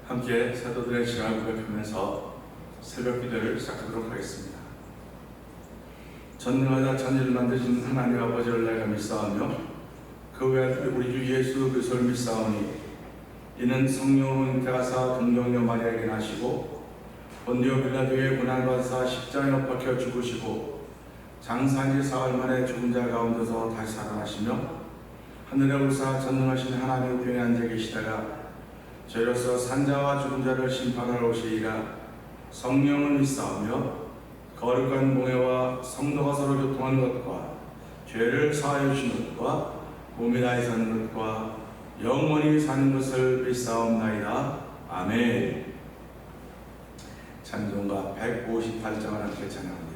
함께 사도들의 신앙을 고백하면서 새벽 기도를 시작하도록 하겠습니다. 전능하다 천지를 만드신 하나님 아버지를 내가 믿사오며 그 외아들 우리 주 예수 그리스도를 믿사오니 이는 성령으로 잉태하사 동정녀 마리아에게 나시고 본디오 빌라도의 고난받으사 십자가에 못 박혀 죽으시고 장사한 지 사흘 만에 죽은 자 가운데서 다시 살아나시며 하늘에 올사 전능하신 하나님 우편에 앉아 계시다가 저희로서 산자와 죽은 자를 심판하러 오시리라. 성령을 믿사오며 거룩한 공회와 성도가 서로 교통하는 것과 죄를 사하여 주시는 것과 몸이 다해 사는 것과 영원히 사는 것을 믿사옵나이다. 아멘. 찬송가 158장을 함께 찬양합니다.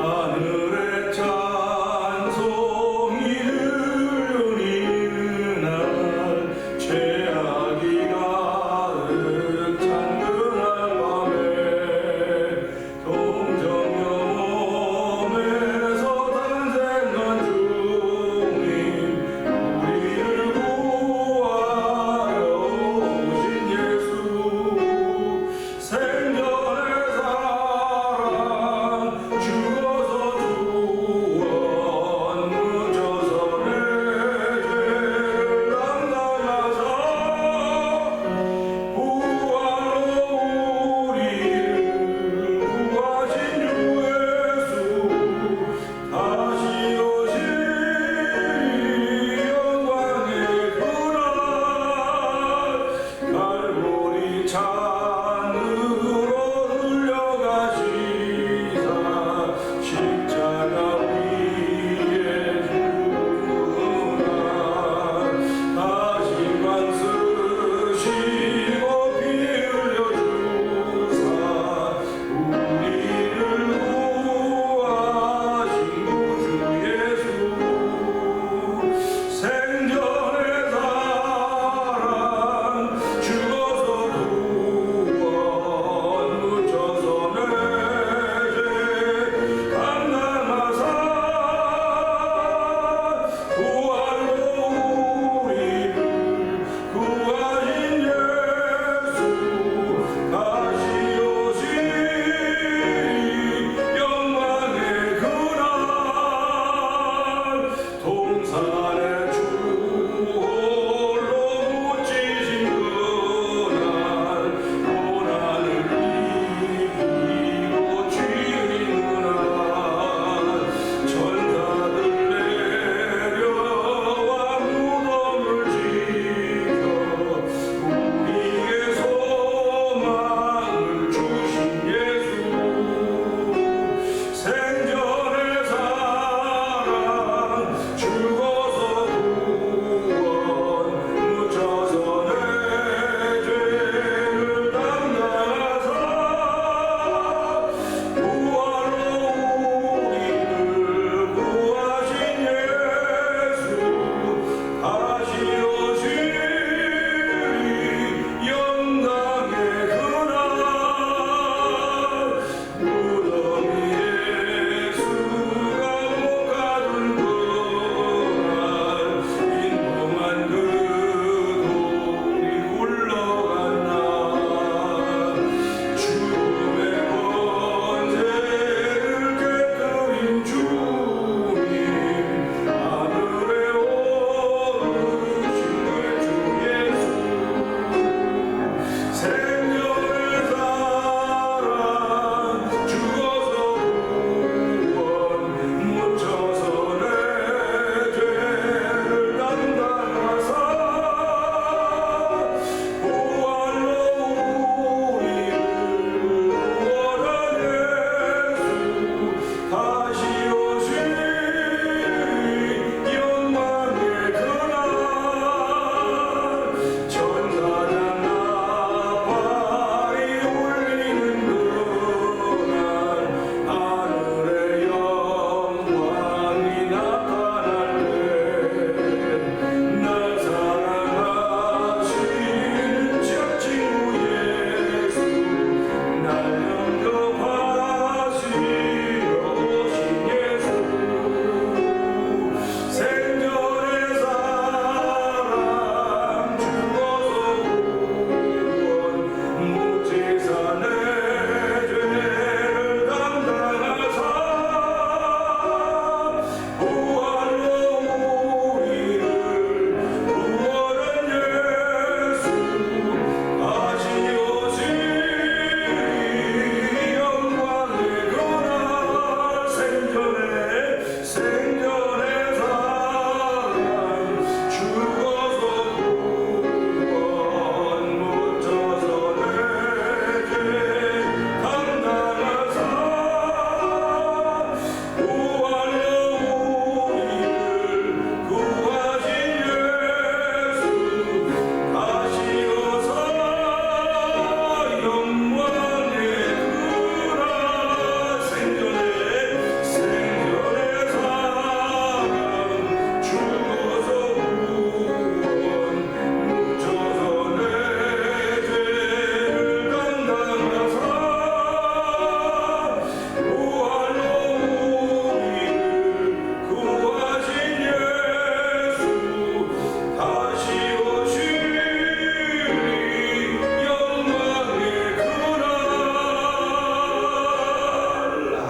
하늘의 찬송이 들리는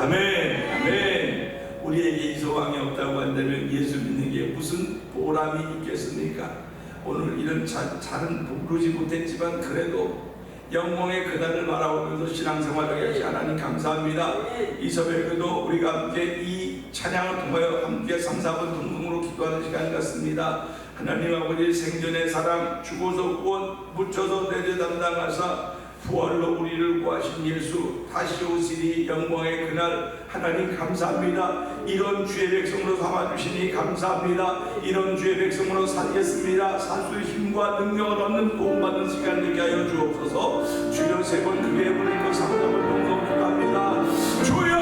아멘. 아멘. 우리에게 이 소망이 없다고 한다면 예수 믿는 게 무슨 보람이 있겠습니까? 오늘 이런 잘은 부르지 못했지만 그래도 영광의 그날을 바라보면서 신앙생활을 하시 하나님 감사합니다. 이 새벽에도 우리가 함께 이 찬양을 통하여 함께 3, 4분 동동으로 기도하는 시간 같습니다. 하나님 아버지 생전의 사랑 죽어서 구원 묻혀서 내재 담당하사 부활로 우리를 구하신 예수 다시 오시리 영광의 그날 하나님 감사합니다. 이런 주의 백성으로 삼아주시니 감사합니다. 이런 주의 백성으로 살겠습니다. 사수의 힘과 능력을 얻는 도움받는 시간 되게 하여 주옵소서. 주여 세 번 크게 부르고 3점을 동동 기도합니다. 주여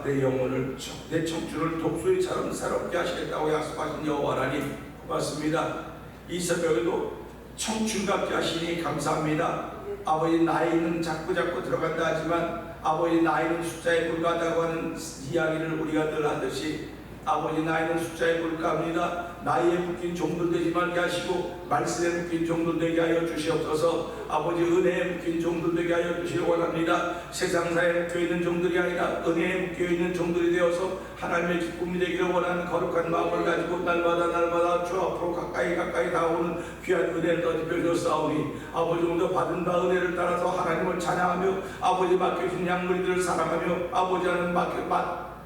내 영혼을 내 청춘을 독수리처럼 새롭게 하시겠다고 약속하신 여호와 하나님 고맙습니다. 이 새벽에도 청춘 같게 하시니 감사합니다. 아버지 나이는 자꾸 들어간다 하지만 아버지 나이는 숫자에 불과하다고 하는 이야기를 우리가 늘 하듯이 아버지 나이는 숫자에 불과합니다. 나이에 묶인 종들 되지 말게 하시고 말씀에 묶인 종들 되게 하여 주시옵소서. 아버지 은혜에 묶인 종들 되게 하여 주시기 원합니다. 세상사에 묶여있는 종들이 아니라 은혜에 묶여있는 종들이 되어서 하나님의 기쁨이 되기를 원하는 거룩한 마음을 가지고 날마다 주 앞으로 가까이 다가오는 귀한 은혜를 더디펴 주사오니 아버지 오늘 받은 바 은혜를 따라서 하나님을 찬양하며 아버지 맡겨진 양무리들을 사랑하며 아버지 하는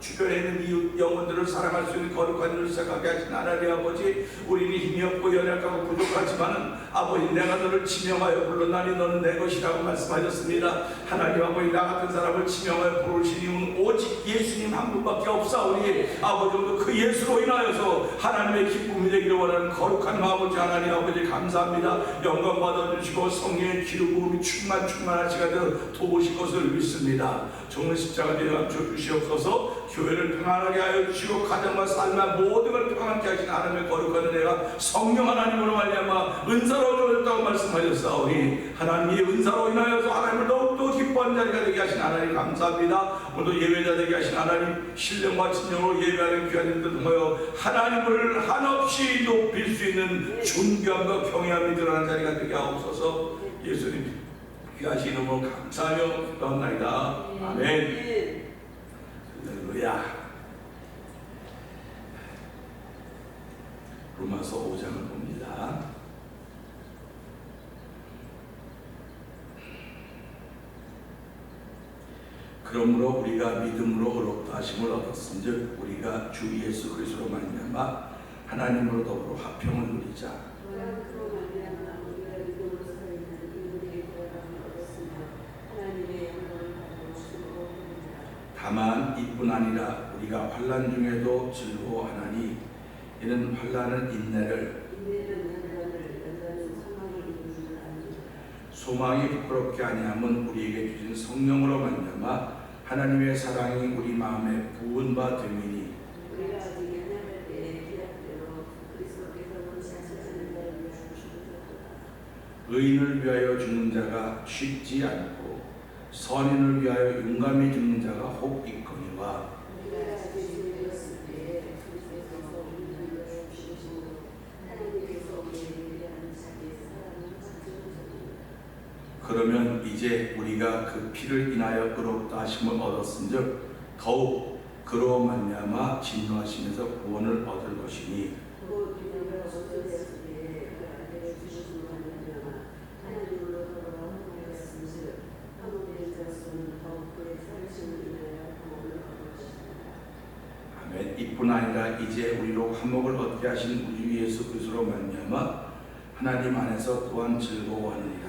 주변에 있는 이웃 영혼들을 사랑할 수 있는 거룩한 일을 시작하게 하신 하나님 아버지, 우리는 힘이 없고 연약하고 부족하지만은 아버지 내가 너를 지명하여 불렀나니 너는 내 것이라고 말씀하셨습니다. 하나님 아버지 나 같은 사람을 지명하여 부르신 이유는 오직 예수님 한 분밖에 없사오니 아버지 그 예수로 인하여서 하나님의 기쁨이 되기를 원하는 거룩한 마음을 하나님 아버지 감사합니다. 영광 받아주시고 성령의 기름부음이 충만한 시간을 도우실 것을 믿습니다. 정말 십자가 되어 주시옵소서. 교회를 평안하게 하여 주시고 가정과 삶과 모든 걸 평안케 하신 하나님의 거룩한 은혜가 성령 하나님으로 말미암아 은사로 주셨다고 말씀하셨사오니 하나님의 은사로 인하여서 하나님을 더욱더 기뻐하는 자리가 되게 하신 하나님 감사합니다. 오늘도 예배자 되게 하신 하나님 신령과 진정으로 예배하는 귀한 일들 통하여 하나님을 한없이 높일 수 있는 존귀함과 경외함이 드러나는 자리가 되게 하옵소서. 예수님 귀하신 이름으로 감사하며 기도합나이다. 아멘. 할렐루야. 로마서 5장을 봅니다. 그러므로 우리가 믿음으로 의롭다 하심을 얻었은즉 우리가 주 예수 그리스도로 말미암아 하나님으로 더불어 화평을 누리자. 이뿐 아니라 우리가 환난 중에도 즐거워하나니 이는 환난은 인내를 소망이 부끄럽게 아니함은 우리에게 주신 성령으로 말미암아 하나님의 사랑이 우리 마음에 부은 바 됨이니 의인을 위하여 죽는 자가 쉽지 않고 선인을 위하여 용감히 죽는 자가 혹 있거니와 그러면 이제 우리가 그 피를 인하여 의롭다 하심을 얻었은즉 더욱 그로 말미암아 진노하시면서 구원을 얻을 것이니 아멘. 이뿐 아니라 이제 우리로 화목을 얻게 하신 우리 주 예수 그리스도로 말미암아 하나님 안에서 또한 즐거워하느니라.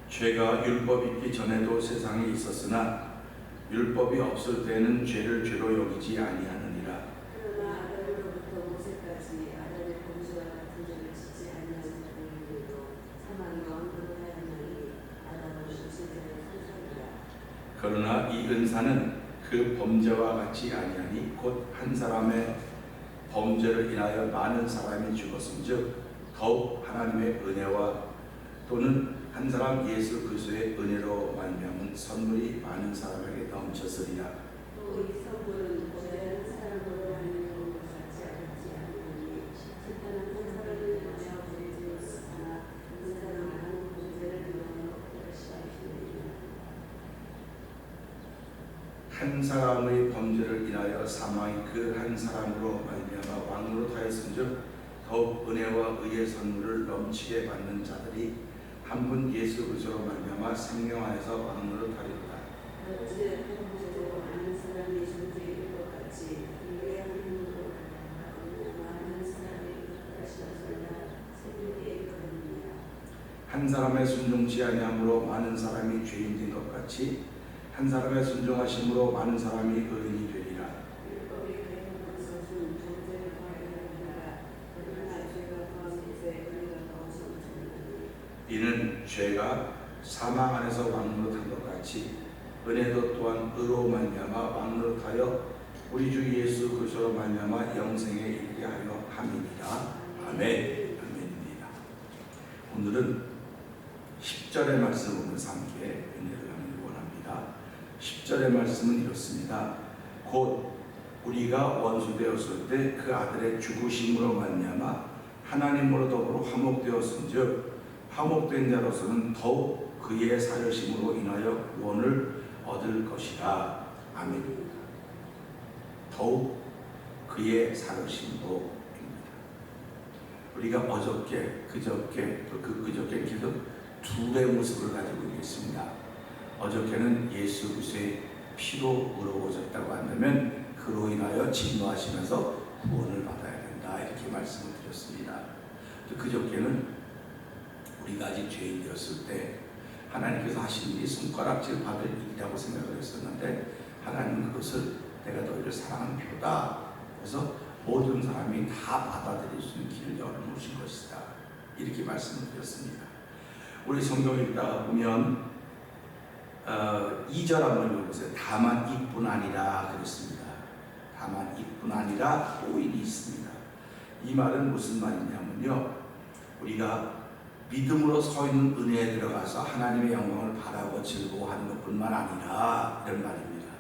죄가 율법 있기 전에도 세상에 있었으나 율법이 없을 때는 죄를 죄로 여기지 아니하느니라. 그러나 이 은사는 그 범죄와 같이 아니하니 곧 한 사람의 범죄를 인하여 많은 사람이 죽었음즉 더욱 하나님의 은혜와 또는 한 사람 예수 그리스도의 은혜로 말미암은 선물이 많은 사람에게 넘쳤으리라. 또 이 선물은 범죄하는 사람으로 하는 것 같지 않으니 심판은 한 사람을 인하여 죄를 지었으나 그 사람은 많은 범죄를 인하여 열심히 한 사람의 범죄를 인하여 사망이 그 한 사람으로 말미암아 왕으로 하였은즉 더욱 은혜와 의의 선물을 넘치게 받는 자들이 한 분 예수 그리스도로 말미암아 생명 안에서 왕으로 하리로다. 어째 범죄로 많은 사람이 존재일 것 같이 우리의 하나님으로 많은 사람이 하시었으나 생명에 이르렀느니라. 한 사람의 순종치 아니함으로 많은 사람이 죄인 된 것 같이 한 사람의 순종하심으로 많은 사람이 의인이 되리라. 율법이 가해하는 것은 존재를 가해하느니라. 그러나 죄가 더한 것에 은혜가 더 성천하니 이는 죄가 사망 안에서 왕노릇한 것 같이 은혜도 또한 의로 말미암아 왕노릇하여 우리 주 예수 그리스도로 말미암아 영생에 이르게 하려 함이니라. 아멘. 아멘입니다. 오늘은 10절의 말씀을 보면서 함께 은혜를 나누기 원합니다. 10절의 말씀은 이렇습니다. 곧 우리가 원수되었을 때 그 아들의 죽으심으로 말미암아 하나님으로 더불어 화목되었은즉 화목된 자로서는 더욱 그의 사르심으로 인하여 구원을 얻을 것이라. 아멘. 더욱 그의 사르심으로입니다. 우리가 어저께, 그저께, 또 그저께 계속 둘의 모습을 가지고 있습니다. 어저께는 예수 그리스도의 피로 의로워졌다고 한다면 그로 인하여 진노하시면서 구원을 받아야 된다, 이렇게 말씀을 드렸습니다. 또 그저께는 우리가 아직 죄인이었을 때 하나님께서 하신 일이 손가락질 받을 일이라고 생각을 했었는데 하나님은 그것을 내가 너희를 사랑하는 표다, 그래서 모든 사람이 다 받아들일 수 있는 길을 열어놓으신 것이다, 이렇게 말씀을 드렸습니다. 우리 성경 읽다가 보면 2절 한번 읽어보세요. 다만 이뿐 아니라 그랬습니다. 다만 이뿐 아니라 또 일이 있습니다. 이 말은 무슨 말이냐면요, 우리가 믿음으로 서 있는 은혜에 들어가서 하나님의 영광을 바라고 즐거워하는 것뿐만 아니라 이런 말입니다.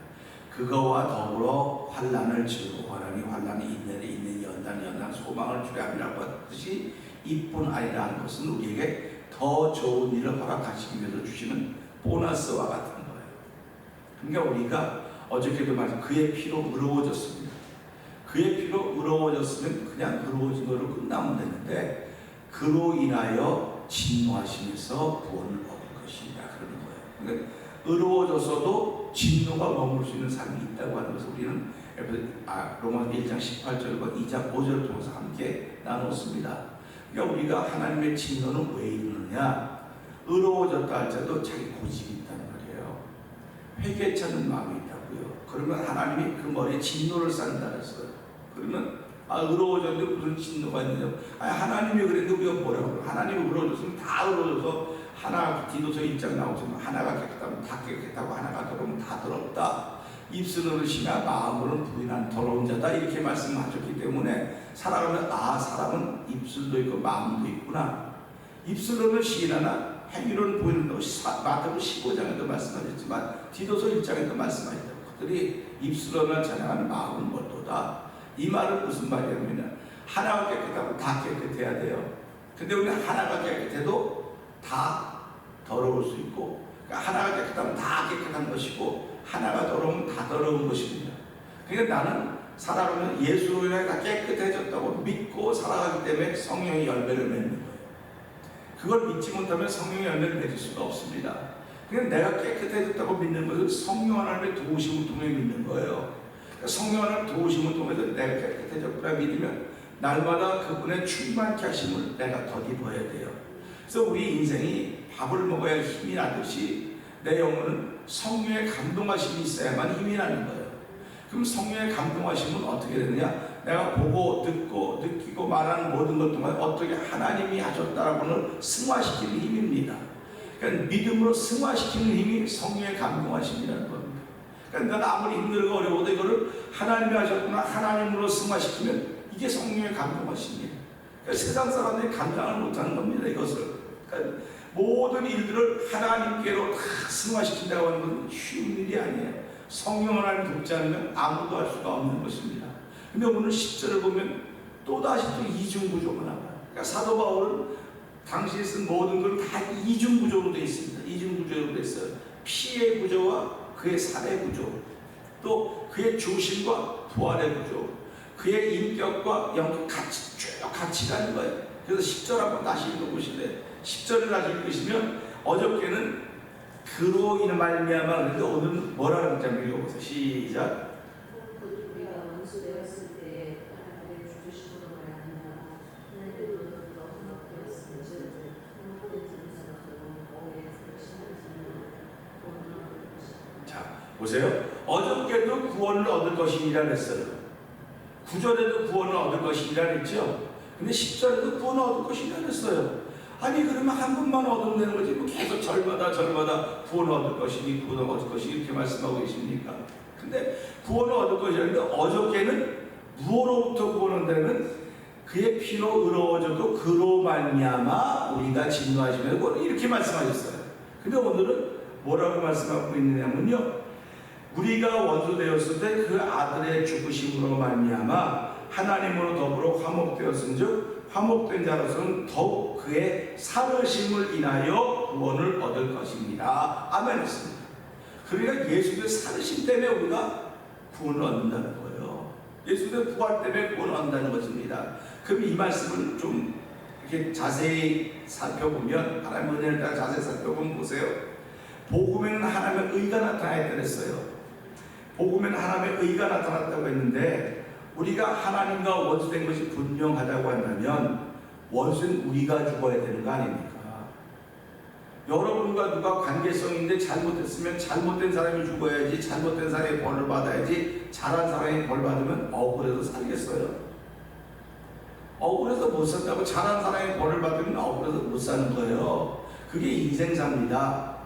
그거와 더불어 환난을 즐거워하라니 환난이 인내를 인내 연단 소망을 주게 함이라고 했듯이 이뿐 아니라 하는 것은 우리에게 더 좋은 일을 허락하시기 위해서 주시는 보너스와 같은 거예요. 그러니까 우리가 어저께도 말씀 그의 피로 의로워졌습니다. 그의 피로 의로워졌으면 그냥 의로워진 거로 끝나면 되는데 그로 인하여 진노하시면서 구원을 얻을 것이다, 그러는 거예요. 그러니까 의로워졌어도 진노가 머물 수 있는 삶이 있다고 하는 것을 우리는 로마 1장 18절과 2장 5절을 통해서 함께 나눴습니다. 그러니까 우리가 하나님의 진노는 왜 이러느냐? 의로워졌다 할지라도 자기 고집이 있다는 말이에요. 회개찮는 마음이 있다고요. 그러면 하나님이 그 머리에 진노를 쌓는다 그랬어요. 그러면 의로워졌는데 무슨 진노가 있느냐? 하나님이 그랬는데 우리가 뭐라고 그래요? 하나님이 의로워졌으면 다 의로워져서 하나 디도서 1장 나오지만 하나가 깨끗하면 다 깨끗하고 하나가 더러우면 다 더럽다. 입술로는 심야 마음으로는 부인한 더러운 자다 이렇게 말씀하셨기 때문에 살아가면 사람은 입술도 있고 마음도 있구나. 입술로는 시인하나 행위로는 보이는 것이 마태복음 15장에도 말씀하셨지만 디도서 1장에도 말씀하셨다. 그들이 입술로는 찬양하는 마음은 뭘도다. 이 말은 무슨 말이냐면 하나가 깨끗하고 다 깨끗해야 돼요. 근데 우리는 하나가 깨끗해도 다 더러울 수 있고, 그러니까 하나가 깨끗하면 다 깨끗한 것이고 하나가 더러우면 다 더러운 것입니다. 그러니까 나는 살아가면 예수로 인해 다 깨끗해졌다고 믿고 살아가기 때문에 성령의 열매를 맺는 거예요. 그걸 믿지 못하면 성령의 열매를 맺을 수가 없습니다. 그러니까 내가 깨끗해졌다고 믿는 것은 성령 하나님의 도우심을 통해 믿는 거예요. 그러니까 성령 하나님의 도우심을 통해서 내가 깨끗해졌구나 믿으면 날마다 그분의 충만케 하심을 내가 덧입어야 돼요. 그래서 우리 인생이 밥을 먹어야 힘이 나듯이 내 영혼은 성령의 감동하심이 있어야만 힘이 나는 거예요. 그럼 성령의 감동하심은 어떻게 되느냐? 내가 보고 듣고 느끼고 말하는 모든 것 동안 어떻게 하나님이 하셨다라고는 승화시키는 힘입니다. 그러니까 믿음으로 승화시키는 힘이 성령의 감동하심이라는 겁니다. 그러니까 내가 아무리 힘들고 어려워도 이거를 하나님이 하셨구나 하나님으로 승화시키면 이게 성령의 감동하심이에요. 그러니까 세상 사람들이 감당을 못하는 겁니다. 이것을. 그러니까 모든 일들을 하나님께로 다 승화시킨다고 하는 것은 쉬운 일이 아니에요. 성령 하나님 돕지 않으면 아무도 할 수가 없는 것입니다. 근데 오늘 10절을 보면 또다시 또 이중구조가 나와요. 그러니까 사도 바울은 당시에 쓴 모든 걸 다 이중구조로 되어 있습니다. 이중구조로 되어 있어요. 피의 구조와 그의 살의 구조, 또 그의 중심과 부활의 구조, 그의 인격과 영적 같이 쭉 같이 가는 거예요. 그래서 10절 한번 다시 읽어보실래요? 10절을 다시 읽으시면 어저께는 그로 인해 말미암아 그런데 오늘은 뭐라고 했는지 한번 읽어보세요. 시작. 우리가 원수 되었을 때 하나님의 주주심으로 말하느라 하나님으로부터 헌납되었은즉 헌납된 증서로 오해 생신하시는 구원을 얻을 것이다. 자 보세요. 어저께도 구원을 얻을 것이니라 했어요. 9절에도 구원을 얻을 것이니라 했죠. 근데 10절에도 구원을 얻을 것이니라 했어요. 아니 그러면 한 번만 얻으면 되는 거지 뭐 계속 절마다 구원을 얻을 것이니 구원을 얻을 것이니 이렇게 말씀하고 계십니까? 근데 구원을 얻을 것이라는데 어저께는 무엇으로부터 구원을 얻는다면 그의 피로 의로워져도 그로 말미암아 우리가 진노하시면 이렇게 말씀하셨어요. 근데 오늘은 뭐라고 말씀하고 있느냐면요, 우리가 원수 되었을 때 그 아들의 죽으심으로 말미암아 하나님으로 더불어 화목되었은즉 화목된 자로서는 더욱 그의 살으심을 인하여 구원을 얻을 것입니다. 아멘 했습니다. 그러니까 예수의 살으심 때문에 우리가 구원을 얻는다는 거예요. 예수의 부활 때문에 구원을 얻는다는 것입니다. 그럼 이 말씀을 좀 이렇게 자세히 살펴보면, 하나님의 은혜를 따라 자세히 살펴보면 보세요. 복음에는 하나님의 의가 나타났다 그랬어요. 복음에는 하나님의 의가 나타났다고 했는데, 우리가 하나님과 원수된 것이 분명하다고 한다면 원수는 우리가 죽어야 되는 거 아닙니까? 여러분과 누가 관계성인데 잘못했으면 잘못된 사람이 죽어야지, 잘못된 사람이 벌을 받아야지, 잘한 사람이 벌 받으면 억울해서 살겠어요? 억울해서 못 산다고 잘한 사람이 벌을 받으면 억울해서 못 사는 거예요. 그게 인생사입니다.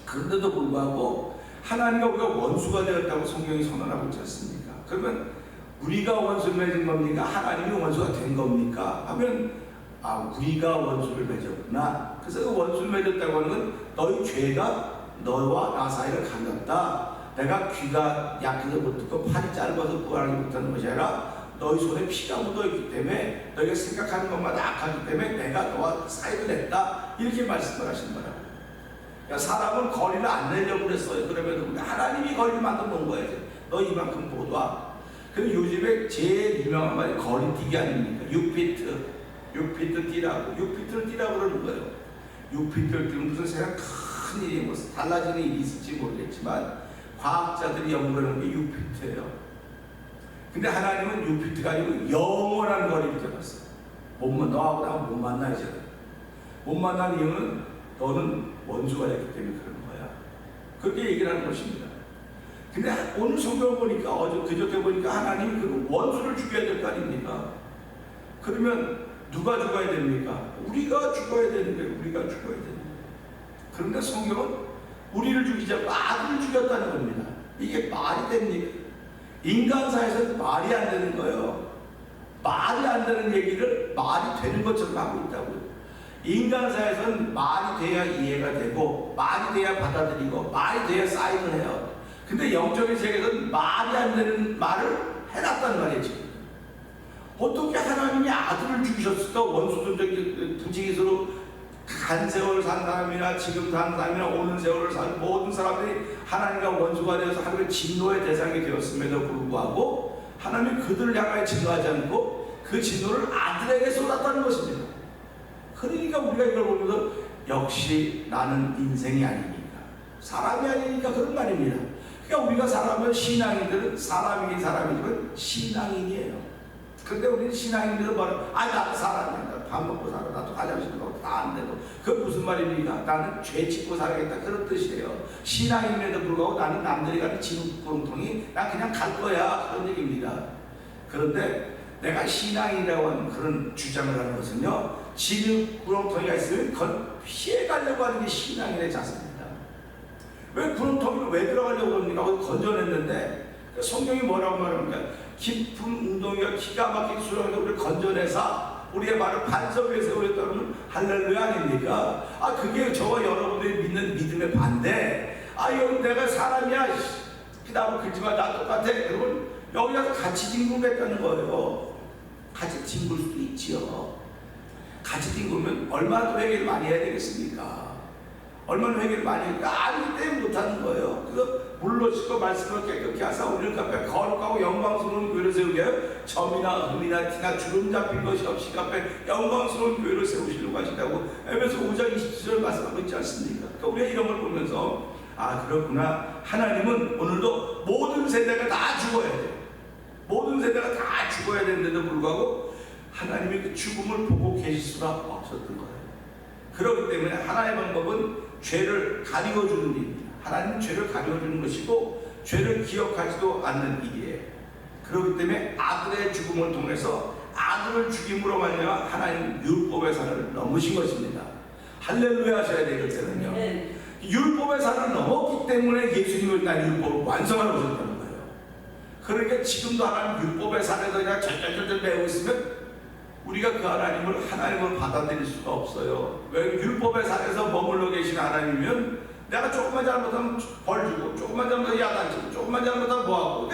그런데도 불구하고 하나님과 우리가 원수가 되었다고 성경이 선언하고 있지 않습니까? 그러면 우리가 원수를 맺은 겁니까? 하나님이 원수가 된 겁니까? 하면 우리가 원수를 맺었구나. 그래서 그 원수를 맺었다고 하는 건 너희 죄가 너와 나 사이를 갈랐다. 내가 귀가 약해서 못 듣고 팔이 짧아서 구하지 못하는 것이 아니라 너희 손에 피가 묻어있기 때문에 너희가 생각하는 것마다 악하기 때문에 내가 너와 사이를 냈다. 이렇게 말씀을 하신 거라고. 그러니까 사람은 거리를 안 내려고 그랬어요. 그러면 하나님이 거리를 만들어 놓은 거예요. 너 이만큼 못 와. 그럼 요즘에 제일 유명한 말이 거리뛰기 아닙니까? 6피트 뛰라고. 6피트를 뛰라고 그러는 거예요. 6피트를 뛰면 무슨 새가 큰 일이 뭐 달라지는 일이 있을지 모르겠지만 과학자들이 연구하는 게 유피트예요. 근데 하나님은 유피트가 아니고 영원한 거리를 잡았어요. 너하고 나하고 못 만나야 돼. 못 만난 이유는 너는 원수가 됐기 때문에 그런 거야. 그렇게 얘기를 하는 것입니다. 근데 오늘 성경을 보니까 그저께 보니까 하나님이 그 원수를 죽여야 될 거 아닙니까? 그러면 누가 죽어야 됩니까? 우리가 죽어야 되는 거예요. 우리가 죽어야 되는 거예요. 그런데 성경은 우리를 죽이지 않고 아들을 죽였다는 겁니다. 이게 말이 됩니까? 인간사에서는 말이 안 되는 거예요. 말이 안 되는 얘기를 말이 되는 것처럼 하고 있다고요. 인간사에서는 말이 돼야 이해가 되고 말이 돼야 받아들이고 말이 돼야 사인을 해요. 근데 영적인 세계에서는 말이 안 되는 말을 해놨단 말이지. 어떻게 하나님이 아들을 죽이셨을까? 원수들적인 부지기수로 간 세월을 산 사람이나 지금 산 사람이나 오는 세월을 산 모든 사람들이 하나님과 원수가 되어서 하나님의 진노의 대상이 되었음에도 불구하고 하나님이 그들을 향하여 진노하지 않고 그 진노를 아들에게 쏟았다는 것입니다. 그러니까 우리가 이걸 보면서 역시 나는 인생이 아니니까 사람이 아니니까 그런 말입니다. 그러니까 우리가 사람은 신앙인들은 사람이긴 사람이지만 신앙인이에요. 그런데 우리는 신앙인들은 뭐라 나도 사람이야. 밥 먹고 살아. 나도 화장실 가고 다 안 되고. 그게 무슨 말입니까? 나는 죄 짓고 살아야겠다. 그런 뜻이에요. 신앙인에도 불구하고 나는 남들이 가는 진흙구렁텅이 나 그냥 갈 거야. 그런 얘기입니다. 그런데 내가 신앙인이라고 하는 그런 주장을 하는 것은요, 진흙구렁텅이가 있으면 그걸 피해가려고 하는 게 신앙인의 자세입니다. 왜 구렁텅이를 왜 들어가려고 합니까? 건져냈는데 성경이 뭐라고 말합니까? 깊은 웅덩이가 기가 막힌 수렁에서 우리를 건져내서 우리의 말을 반석 위에 세우렸다면 할렐루야 아닙니까? 그게 저와 여러분들이 믿는 믿음의 반대. 여기 내가 사람이야. 나무 긁지마. 나 똑같아. 그러면 여기 가서 같이 뒹굴겠다는 거예요. 같이 뒹굴 수도 있지요. 같이 뒹굴면 얼마나 더 회개를 많이 해야 되겠습니까? 얼마나 회개를 많이 하니까 아무리 때문에 못하는 거예요. 그래서 물로 씻고 말씀을 깨끗이 하사 우리를 갚에 거룩하고 영광스러운 교회를 세우게 하여 점이나 흠이나 티나 주름 잡힌 것이 없이 갚에 영광스러운 교회를 세우시려고 하신다고 에베소 5장 27절 말씀하고 있지 않습니까? 그러니까 우리가 이런 걸 보면서 그렇구나. 하나님은 오늘도 모든 세대가 다 죽어야 돼. 모든 세대가 다 죽어야 되는데도 불구하고 하나님이 그 죽음을 보고 계실 수가 없었던 거예요. 그렇기 때문에 하나의 방법은 죄를 가리워주는 일입니다. 하나님은 죄를 가리워주는 것이고 죄를 기억하지도 않는 일이에요. 그렇기 때문에 아들의 죽음을 통해서 아들을 죽임으로 말미암아 하나님 율법의 산을 넘으신 것입니다. 할렐루야 하셔야 되겠잖아요. 율법의 산을 넘었기 때문에 예수님을 난 율법을 완성하러 오셨다는 거예요. 그러니까 지금도 하나님 율법의 산에서 그냥 절절절절 배우고 있으면 우리가 그 하나님을 받아들일 수가 없어요. 왜? 율법의 산에서 머물러 계신 하나님이면 내가 조금만 잘못하면 벌 주고 조금만 잘못하면 야단치고 조금만 잘못하면 뭐하고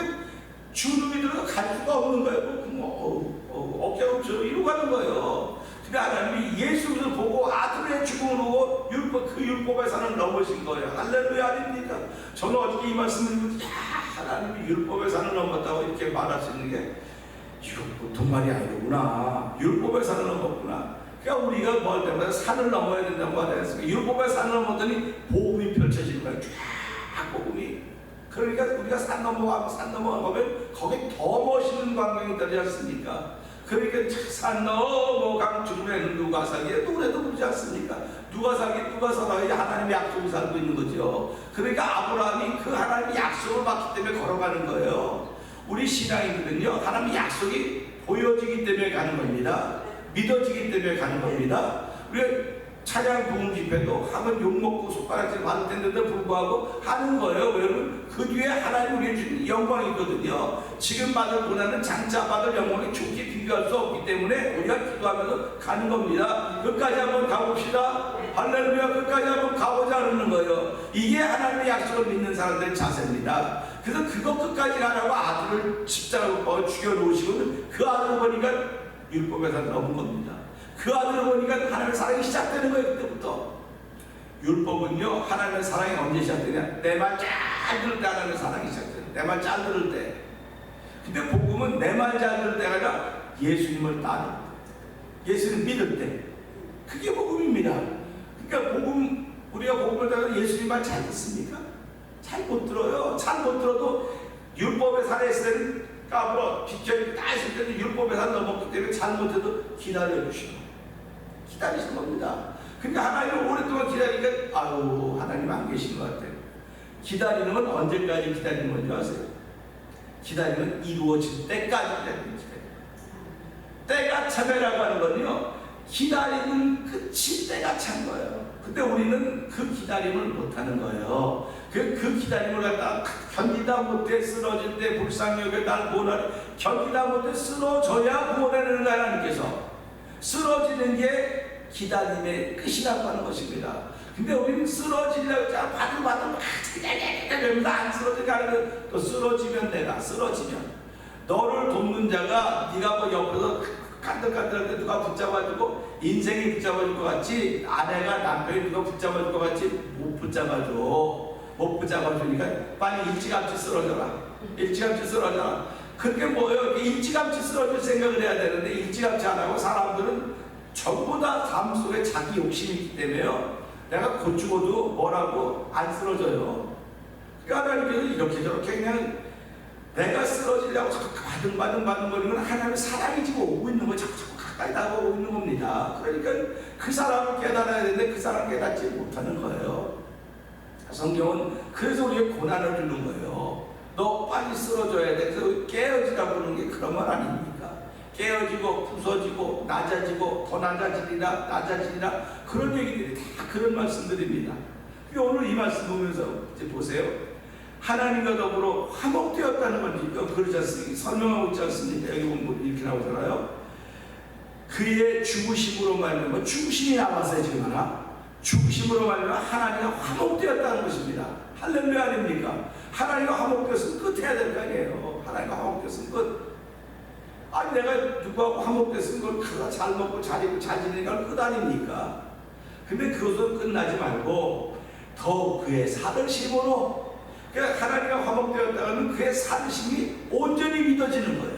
주름이 들어서 갈 수가 없는 거예요. 어깨로 이러고 가는 거예요. 근데 하나님이 예수를 보고 아들의 죽음을 보고 그 율법의 산을 넘으신 거예요. 할렐루야 아닙니까? 저는 어저께 이 말씀을 듣고 하나님이 율법의 산을 넘었다고 이렇게 말할 수 있는 게 이거 보통 말이 아니구나. 율법의 산을 넘었구나. 그러니까 우리가 뭐 할 때마다 산을 넘어야 된다고 말했습니다. 율법의 산을 넘었더니 복음이 펼쳐지는 거예요. 쫙 복음이. 그러니까 우리가 산 넘어가면 거기 더 멋있는 광경이 있지 않습니까? 그러니까 산 넘어간 주변에 누가 사기에 노래도 부르지 않습니까? 누가 살아야 하나님의 약속을 살고 있는 거죠. 그러니까 아브라함이 그 하나님의 약속을 받기 때문에 걸어가는 거예요. 우리 신앙인들은요, 하나님의 약속이 보여지기 때문에 가는 겁니다. 믿어지기 때문에 가는 겁니다. 우리가 찬양 부흥 집회도 하면 욕먹고 손가락질 받을 텐데도 불구하고 하는 거예요. 왜냐면 그 뒤에 하나님 우리에게 주신 영광이 있거든요. 지금 받을 고난은 장차 받을 영광이 좋게 비교할 수 없기 때문에 우리가 기도하면서 가는 겁니다. 끝까지 한번 가봅시다. 할렐루야. 끝까지 한번 가보자 하는 거예요. 이게 하나님의 약속을 믿는 사람들의 자세입니다. 그래서 그거 끝까지 가라고 아들을 십자가로 죽여놓으시고 그 아들을 보니까 율법의 산을 넘은 겁니다. 그 아들을 보니까 하나님의 사랑이 시작되는 거예요. 그때부터. 율법은요, 하나님의 사랑이 언제 시작되냐? 내 말 잘 들을 때 하나님의 사랑이 시작돼요. 내 말 잘 들을 때. 근데 복음은 내 말 잘 들을 때가 아니라 예수님을 따를 때, 예수님 믿을 때, 그게 복음입니다. 그러니까 복음 우리가 복음을 듣고 예수님 말 잘 듣습니까? 잘 못 들어요. 잘 못 들어도 율법에 살아있을 때는 까불어 빗결이 다 있을 때는 율법에 살 넘었기 때문에 잘못해도 기다려주시고 기다리시는 겁니다. 그러니까 하나님을 오랫동안 기다리니까 아유 하나님 안 계신 것 같아요. 기다리는 건 언제까지 기다리는 건지 아세요? 기다리면 이루어질 때까지 기다리는 거예요. 때가 참이라고 하는 건요, 기다리는 끝이 때가 찬 거예요. 근데 우리는 그 기다림을 못하는 거예요. 그 기다림을 갖다가 견디다 못해 쓰러질 때 불쌍히 여겨 날 구원하리, 견디다 못해 쓰러져야 구원하는 하나님께서. 쓰러지는 게 기다림의 끝이라고 하는 것입니다. 근데 우리는 쓰러지려고 바들바들 기다리면서 안 쓰러지게 하는데, 또 쓰러지면 내가 쓰러지면 너를 돕는 자가 네가 뭐 옆에서 간들간들할 때 누가 붙잡아주고 인생이 붙잡아줄 것 같지, 아내가 남편이 누가 붙잡아줄 것 같지 못 붙잡아줘. 못 붙잡아주니까 빨리 일찌감치 쓰러져라. 일찌감치 쓰러져라. 그게 뭐예요? 일찌감치 쓰러질 생각을 해야 되는데 일찌감치 안 하고 사람들은 전부 다 삶 속에 자기 욕심이 있기 때문에요, 내가 곧 죽어도 뭐라고 안 쓰러져요. 그러니까 하나님께서 이렇게 저렇게 그냥 내가 쓰러지려고 자꾸 바등거리면 하나님의 사랑이 지금 오고 있는 거, 자꾸 가까이 다가오고 있는 겁니다. 그러니까 그 사람을 깨달아야 되는데 그 사람 깨닫지 못하는 거예요. 성경은 그래서 우리에게 고난을 주는 거예요. 너 빨리 쓰러져야 돼. 그래서 깨어지라고 하는 게 그런 말 아닙니까? 깨어지고 부서지고 낮아지고 더 낮아지리라 그런 얘기들이 다 그런 말씀들입니다. 오늘 이 말씀 보면서 이제 보세요. 하나님과 더불어 화목되었다는 걸 그러지 않습니까? 설명하고 있지 않습니까? 여기 보면 이렇게 나오잖아요. 그의 죽으심으로 말미암아, 죽으심이 나왔어요 지금 하나. 죽으심으로 말미암아 하나님과 화목되었다는 것입니다. 할렐루야 아닙니까? 하나님과 화목되었으면 끝 해야 될 거 아니에요. 하나님과 화목되었으면 끝. 아니 내가 누구하고 화목됐으면 그걸 그가 잘 먹고 잘 입고 잘 지내니까 끝 아닙니까? 근데 그것은 끝나지 말고 더욱 그의 사르심으로, 그러니까 하나님과 화목되었다는 그의 사르심이 온전히 믿어지는 거예요.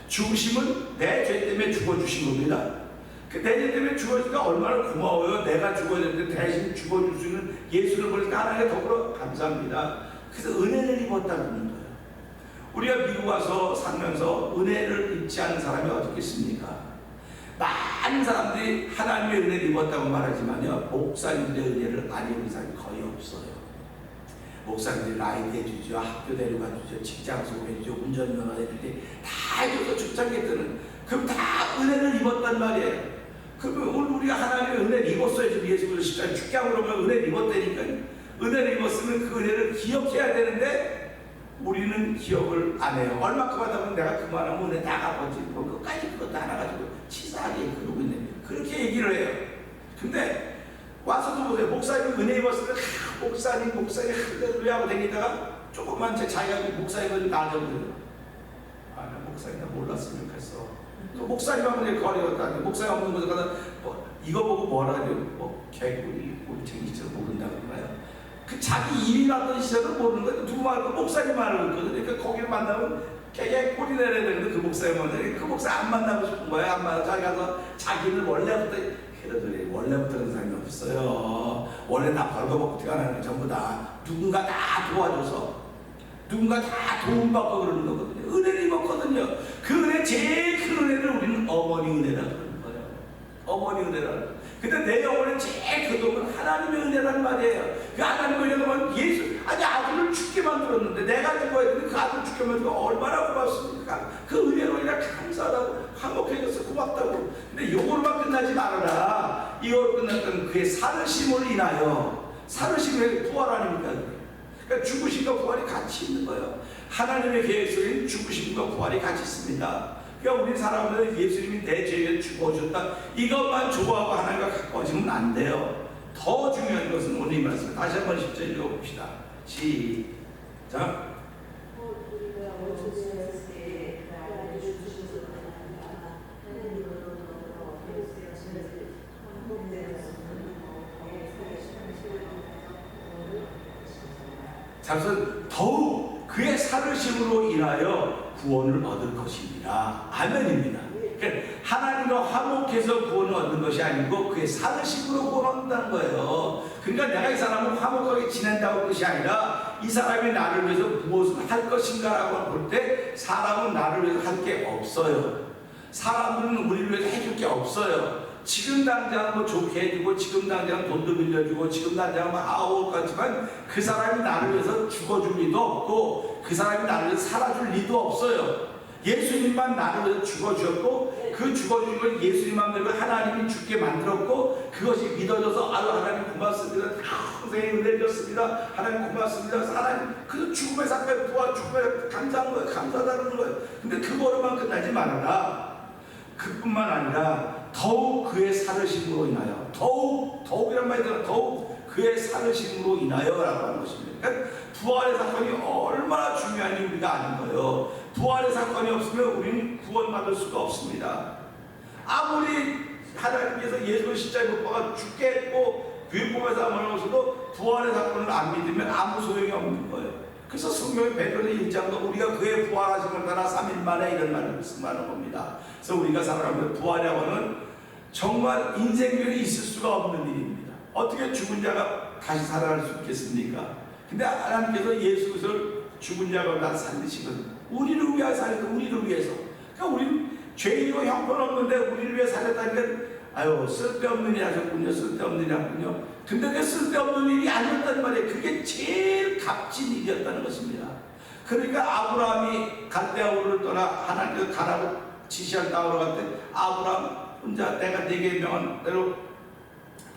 죽으심은 내 죄 때문에 죽어주신 겁니다. 내 죄 때문에 죽어주니까 얼마나 고마워요. 내가 죽어야 되는데 대신 죽어줄 수 있는 예수를 보니까 하나님께 더불어 감사합니다. 그래서 은혜를 입었다는 거예요. 우리가 미국 와서 살면서 은혜를 입지 않은 사람이 어디 있겠습니까? 많은 사람들이 하나님의 은혜를 입었다고 말하지만요, 목사님들의 은혜를 안 입은 사람이 거의 없어요. 목사님들이 라이드 해주죠, 학교 데려가 주죠, 직장 소개해주죠, 운전면허 해줄 때 다 해줘서 출장에 뜨는, 그럼 다 은혜를 입었단 말이에요. 그러면 오늘 우리가 하나님의 은혜를 입었어요. 지금 예수 그리스도 십자가에 죽게 그러면 은혜를 입었다니까. 은혜를 입었으면 그 은혜를 기억해야 되는데 우리는 기억을 안 해요. 얼마큼 하다 보면 내가 그만하면 은혜 다 갚았지, 뭐 끝까지 그것도 안 해가지고 치사하게 그러고 있네. 그렇게 얘기를 해요. 근데 와서도 보세요. 목사님이 은혜 입었으면 목사님 할렐루야 하고 다니다가 조금만 자기가 목사님을 좀 나아져보세요. 아, 나 목사님 나 몰랐으면 좋겠어. 그 목사님 하면 이렇게 어려웠다니, 목사님 없는 곳에 가서 이거 보고 뭐라 해요? 뭐 개구리 올챙이처럼 모른다고 그러나요? 그 자기 일이 났던 시절을 모르는 거예요. 누구 말고 목사님 말을 듣거든요. 그러니까 거기를 만나면 깨게 꼬리 내려야 되는데 그 목사님 만나니까 그 목사 안 만나고 싶은 거예요. 안 만나고 자기 가서 자기는 원래부터, 걔네들이 원래부터 그런 사람이 없어요. 원래 다 벌거벗고 태어나는 거 전부 다 누군가 다 도와줘서, 누군가 다 도움받고 그러는 거거든요. 은혜를 입었거든요. 그 은혜, 제일 큰 은혜를 우리는 어머니 은혜라고 그러는 거예요. 어머니 은혜라는. 근데 내 영혼에 제일 큰 도움은 하나님의 은혜라는 말이에요. 그 하나님의 은혜가 예수, 아니 아들을 죽게 만들었는데 내가 죽어야 되는데 그 아들을 죽게 만들고 얼마나 고맙습니까? 그 은혜로 인해 감사하다고, 화목해져서 고맙다고. 근데 요거로만 끝나지 말아라. 이거로 끝났던 그의 사르심으로 인하여, 사르심의 부활 아닙니까? 그러니까 죽으심과 부활이 같이 있는 거예요. 하나님의 계획 속에 죽으심과 부활이 같이 있습니다. 그러니까 우리 사람들은 예수님이 내 죄에 죽어줬다, 이것만 좋아하고 하나님과 가까워지면 안 돼요. 더 중요한 것은 오늘 이 말씀 다시 한번 10절 읽어봅시다. 시작. 자선 더욱 그의 사르심으로 인하여 구원을 얻을 것입니다. 아멘입니다. 그러니까 하나님과 화목해서 구원을 얻는 것이 아니고 그의 사르심으로 구원을 얻는다는 거예요. 그러니까 내가 이 사람을 화목하게 지낸다고 것이 아니라 이 사람이 나를 위해서 무엇을 할 것인가라고 볼 때 사람은 나를 위해서 할 게 없어요. 사람들은 우리를 위해서 해줄 게 없어요. 지금 당장 뭐 좋게 해주고 지금 당장 돈도 빌려주고 지금 당장 뭐 아우 같지만 그 사람이 나를 위해서 죽어줄 리도 없고 그 사람이 나를 위해서 살아줄 리도 없어요. 예수님만 나를 위해서 죽어주었고 그 죽어주신 걸 예수님만 믿고 하나님이 죽게 만들었고 그것이 믿어져서 아유 하나님 고맙습니다. 평생 은혜 줬습니다. 하나님 고맙습니다. 하나님 그 죽음의 사건에 도와주고 감사한 거예요. 감사하다는 거예요. 근데 그거로만 끝나지 말아라. 그뿐만 아니라 더욱 그의 사르심으로 인하여 더욱이란 말이 들어 더욱 그의 사르심으로 인하여라고 하는 것입니다. 그러니까 부활의 사건이 얼마나 중요한지 우리가 아는 거예요. 부활의 사건이 없으면 우리는 구원받을 수가 없습니다. 아무리 하나님께서 예수를 십자가에 못 박아 죽게 했고 교육법에서 말하면서도 부활의 사건을 안 믿으면 아무 소용이 없는 거예요. 그래서 성경의 베드로는 1장도 우리가 그의 부활하심을 따라 3일 만에 이런 말을 말씀하는 겁니다. 그래서 우리가 살아가는 부활이라고 하는 정말 인생결이 있을 수가 없는 일입니다. 어떻게 죽은 자가 다시 살아날 수 있겠습니까? 근데 하나님께서 예수 그리스도를 죽은 자가 다 살리시거든요. 우리를 위하여 살렸고 우리를 위해서. 그러니까 우리는 죄인이고 형편없는데 우리를 위해 살렸다니까 아유 쓸데없는 일 하셨군요. 쓸데없는 일 하군요. 근데 그 쓸데없는 일이 아니었단 말이에요. 그게 제일 값진 일이었다는 것입니다. 그러니까 아브라함이 갈대아우를 떠나 하나님께서 가라고 지시한 땅으로 갈 때 아브라함 혼자 내가 네게 명한 대로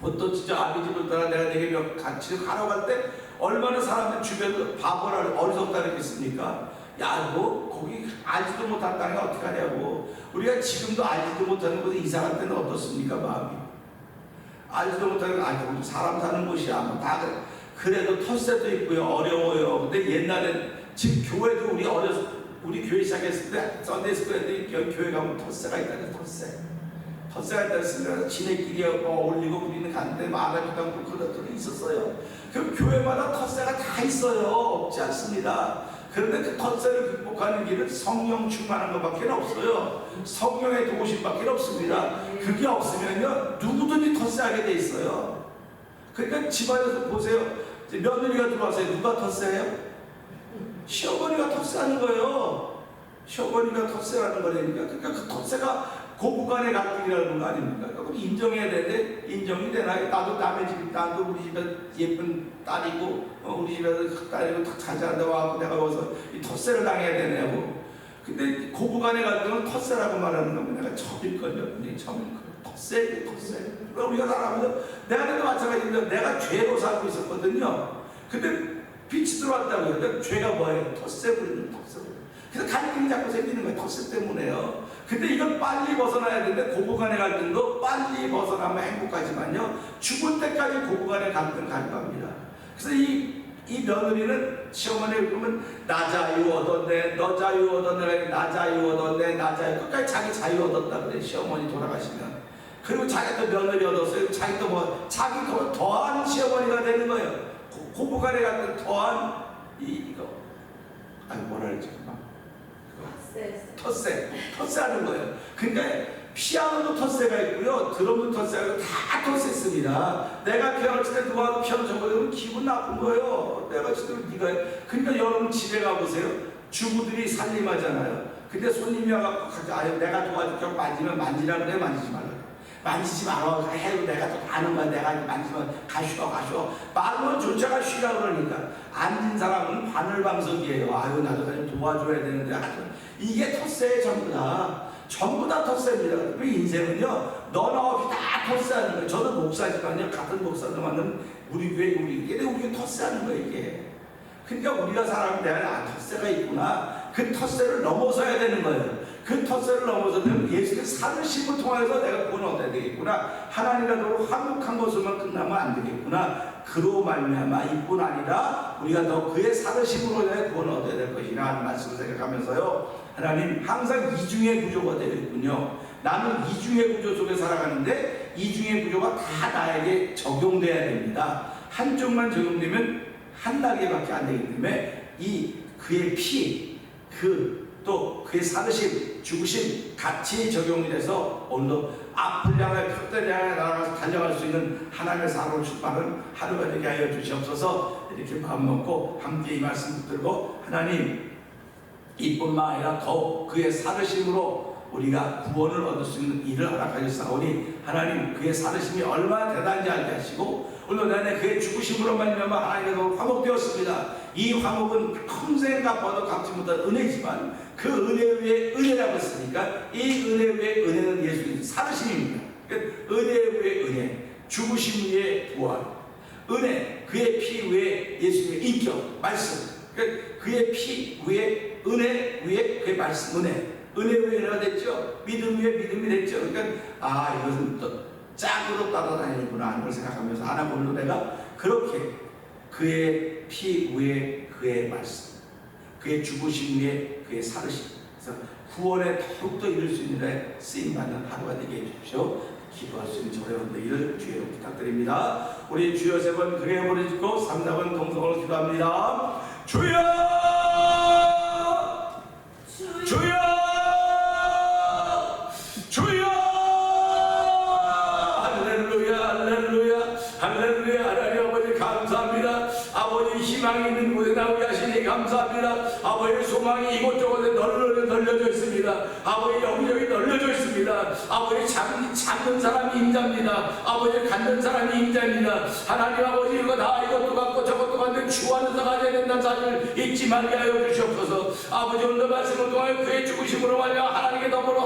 보통 진짜 아비 집을 떠나 내가 네게 명 같이 가라고 할 때 얼마나 사람들 주변에서 바보라 어리석다 그랬겠습니까? 야, 너 거기 알지도 못한 땅에 어떻게 하냐고. 우리가 지금도 알지도 못하는 곳에 이사 갈 때는 어떻습니까, 마음이? 알지도 못하는 곳, 사람 사는 곳이야. 뭐 다 그래. 그래도 텃세도 있고요, 어려워요. 근데 옛날엔 지금 교회도 우리 교회 시작했을 때 썬데이스쿨 애들이 교회 가면 텃세가 있다는 텃세가 있다는 쓰면 지네끼리 올리고 우리는 갔는데 마다기도 않고 그것들이 있었어요. 그 교회마다 텃세가 다 있어요. 없지 않습니다. 그런데 그 텃세를 극복하는 길은 성령 충만한 것밖에 없어요. 성령의 도우심밖에 없습니다. 그게 없으면요 누구든지 텃세하게 돼 있어요. 그러니까 집안에서 보세요. 며느리가 들어와서 누가 텃세해요? 시어머니가 텃세하는 거예요. 시어머니가 텃세하는 거라니까. 그러니까 그 텃세가 고부간의 갈등이라는 거 아닙니까? 그럼 인정해야 되는데 인정이 되나요? 나도 남의 집, 나도 우리 집에 예쁜 딸이고 우리 집에서 딸이고 탁 자자한다고 하고 내가 와서 이 텃세를 당해야 되냐고. 근데 고부간의 갈등은 텃세라고 말하는 겁니다. 내가 처음일걸요. 텃세. 그럼 우리가 살아가면서 내가 마찬가지인데 내가 죄로 살고 있었거든요. 근데 빛이 들어왔다고요. 근데 죄가 뭐예요? 텃세 부리는 텃세. 그래서 갈등이 자꾸 생기는 거예요. 텃세 때문에요. 근데 이건 빨리 벗어나야 되는데 고부간의 갈등도 빨리 벗어나면 행복하지만요 죽을 때까지 고부간의 갈등을 가져갑니다. 그래서 이 며느리는 시어머니를 보면 나 자유 얻었네, 너 자유 얻었네, 나 자유 얻었네, 나 자유 끝까지 자기 자유 얻었다 그래. 시어머니 돌아가시면. 그리고 자기도 며느리 얻었어요. 자기도 자기 더한 시어머니가 되는 거예요. 고부간의 갈등 더한 이거 뭐라 그러지? 텃세하는 거예요. 그러니까 피아노도 텃세가 있고요, 드럼도 텃세가 있고 다 텃세 있습니다. 내가 피아노 칠 때 누가 피아노 쳐보면 기분 나쁜 거예요. 내가 칠 때 네가. 그러니까 여러분 집에 가보세요. 주부들이 살림하잖아요. 근데 손님이 와갖고 아유 내가 도와줄게 만지면 만지라 그래. 만지지 말라. 만지지 말아. 해도 내가 또 아는 거야. 내가 만지면 가쉬어. 말로 조차가 쉬라 그러니까. 앉은 사람은 바늘방석이에요. 아유 나도 사실 도와줘야 되는데 이게 텃세에 전부 다 텃세입니다. 그 인생은요 너나 없이 다 텃세하는 거예요. 저도 목사지만요 같은 목사들 만나면 우리 교회 우리가 텃세하는 거예요 이게. 그러니까 우리가 살아가면 내가 텃세가 있구나. 그 텃세를 넘어서야 되는 거예요. 그 텃세를 넘어서면 예수의 사르심을 통해서 내가 구원을 얻어야 되겠구나. 하나님과도 화목한 것으로만 끝나면 안 되겠구나. 그로 말미암아 이뿐 아니라 우리가 더 그의 사르심으로 내 구원을 얻어야 될 것이라 하는 말씀을 생각하면서요 하나님 항상 이중의 구조가 되어 있군요. 나는 이중의 구조 속에 살아가는데 이중의 구조가 다 나에게 적용돼야 됩니다. 한쪽만 적용되면 한 단계밖에 안 되기 때문에 그의 피, 그 또 그의 살으심, 죽으심 같이 적용이 돼서 오늘도 앞을 향해 벽대를 향해 나아가서 달려갈 수 있는 하나님의 사랑으로 출발하는 하루가 되게 하여 주시옵소서. 이렇게 마음 먹고 함께 이 말씀 붙들고 하나님 이뿐만 아니라 더욱 그의 살으심으로 우리가 구원을 얻을 수 있는 일을 허락하셨사오니 하나님 그의 살으심이 얼마나 대단한지 알게 하시고 오늘 내내 그의 죽으심으로 말미암아 하나님께서 화목되었습니다. 이 화목은 평생 갚아도 갚지 못한 은혜지만 그 은혜 위에 은혜라고 했으니까 이 은혜 위에 은혜는 예수님 살으심입니다. 은혜 위에 은혜, 죽으심 위에 부활, 은혜 그의 피 위에 예수님의 인격, 말씀, 그의 피 위에 은혜 위에 그의 말씀, 은혜 위에 은혜가 됐죠. 믿음 위에 믿음이 됐죠. 그러니까 이것은 또 짝으로 따라다니는구나 하는 걸 생각하면서 하나님으로 내가 그렇게 그의 피 위에 그의 말씀, 그의 죽으심 위에 그의 살으심, 그래서 구원에 더욱더 이룰 수 있는 데 쓰임받는 하루가 되게 해주십시오. 기도할 수 있는 저의 여러분들 이를 주여 부탁드립니다. 우리 주여 세 번 그의 부를 짓고 3, 4번 동성으로 기도합니다. 주여 주여 주여 할렐루야 할렐루야 할렐루야. 하나님 아버지 감사합니다. 아버지 희망이 있는 곳에 나오게 하시니 감사합니다. 아버지 소망이 이곳저곳에 널려져 있습니다. 아버지 여기저기 널려져 있습니다. 아버지 잡는 사람이 임자입니다. 아버지 갖는 사람이 임자입니다. 하나님 아버지 이거 다 이것도 갖고 저것도 갖는데 주 안에서 가져야 된다는 사실을 잊지 말게 하여 주시옵소서. 아버지 오늘 말씀을 통하여 그의 죽으심으로 말며 하나님께 더불어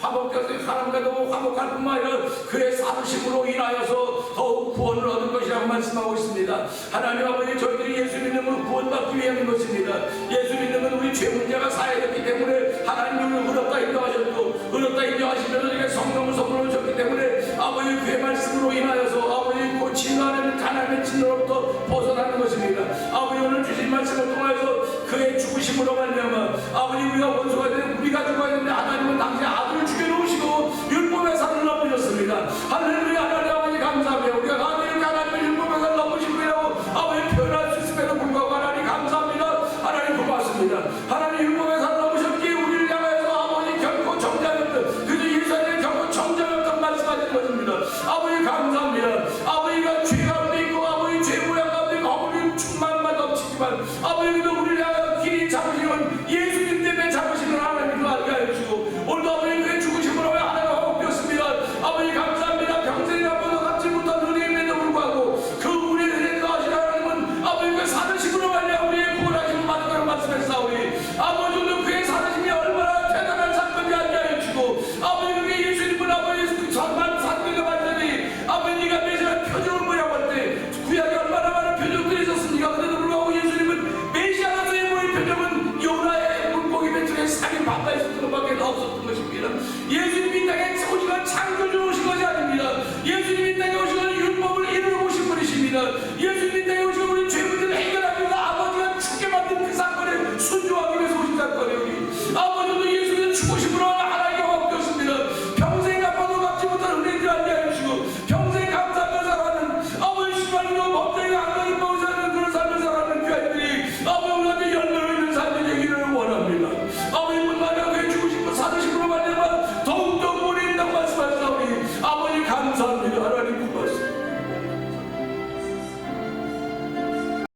화목되어서 하나님과 너무 화목할 뿐만 아니라 그의 살으심으로 인하여서 더욱 구원을 얻은 것이라고 말씀하고 있습니다. 하나님 아버지 저희들이 예수 믿음을 구원받기 위한 것입니다. 예수 믿음은 우리 죄 문제가 사해졌기 때문에 하나님을 의롭다 인도하셨고 의롭다 인도하시면서 우리가 성령을 선물로 줬기 때문에 아버지 그의 말씀으로 인하여서 아버지 그 진노하는 가난의 진노로부터 벗어나는 것입니다. 아버지 오늘 주신 말씀을 통해서 그의 죽으심으로 말미암아 아버지 우리가 원수가 되는 우리가 죽어야 되는데 하나님은 당신 아들을 죽여놓으시고 율법의 산을 넘으셨습니다. 할렐루야. 하나님 아버지 감사합니다. 우리가 하나님의 율법의 산을 넘으신 분이라고 아버지 표현할 수 있음에도 불구하고 하나님 감사합니다. 하나님 고맙습니다. 하나님 율법의 산을 넘으셨기에 우리를 향해서 아버지 결코 정죄하였던 그저 예수님의 결코 정죄하였던 말씀하시는 것입니다. 아버지 감사합니다. 아버지가 죄 가운데 있고 아버지 죄 모양 가운데 있고 아버지 충만만 넘치지만 아버지 우리